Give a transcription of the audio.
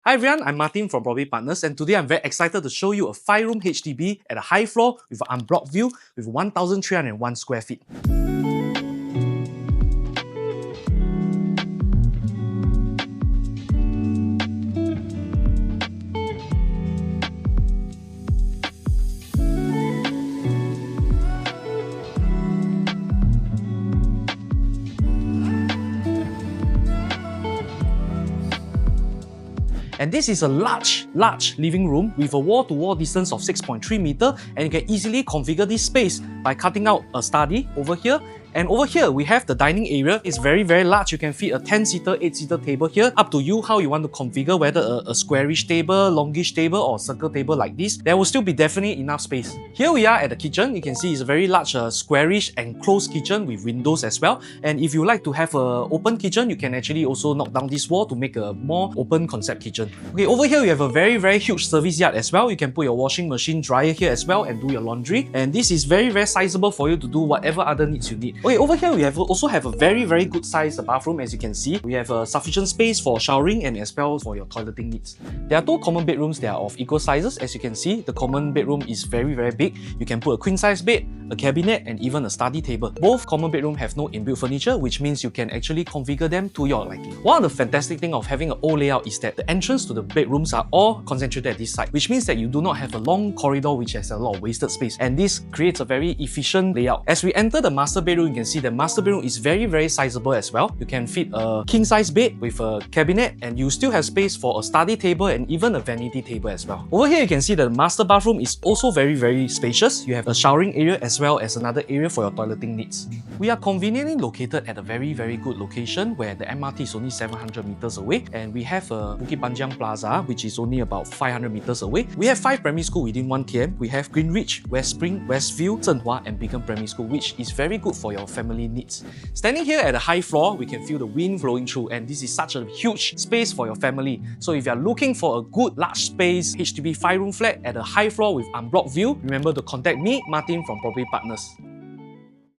Hi everyone, I'm Martin from Property Partners, and today I'm very excited to show you a 5-room HDB at a high floor with an unblocked view with 1,301 square feet. And this is a large living room with a wall-to-wall distance of 6.3 meters, and you can easily configure this space by cutting out a study over here. And over here, we have the dining area. It's very large. You can fit a 10-seater, 8-seater table here. Up to you how you want to configure, whether a squarish table, longish table, or circle table like this. There will still be definitely enough space. Here we are at the kitchen. You can see it's a very large squarish enclosed kitchen with windows as well. And if you like to have an open kitchen, you can actually also knock down this wall to make a more open concept kitchen. Okay, over here we have a very huge service yard as well. You can put your washing machine, dryer here as well and do your laundry. And this is very sizable for you to do whatever other needs you need. Okay, over here we also have a very good sized bathroom. As you can see, we have sufficient space for showering and as well for your toileting needs. There are two common bedrooms that are of equal sizes. As you can see, the common bedroom is very big. You can put a queen size bed, a cabinet, and even a study table. Both common bedrooms have no inbuilt furniture, which means you can actually configure them to your liking. One of the fantastic things of having an old layout is that the entrance to the bedrooms are all concentrated at this side, which means that you do not have a long corridor which has a lot of wasted space, and this creates a very efficient layout. As we enter the master bedroom, you can see the master bedroom is very sizable as well. You can fit a king size bed with a cabinet, and you still have space for a study table and even a vanity table as well. Over here you can see the master bathroom is also very spacious. You have a showering area as well as another area for your toileting needs. We are conveniently located at a very good location where the MRT is only 700 meters away, and we have a Bukit Panjang Plaza which is only about 500 meters away. We have 5 primary schools within 1 km. We have Greenridge, West Spring, Westview, Zhenghua and Bukit Primary School, which is very good for your family needs. Standing here at a high floor, we can feel the wind flowing through, and this is such a huge space for your family. So if you are looking for a good large space HDB 5-room flat at a high floor with unblocked view, remember to contact me, Martin from Property Partners.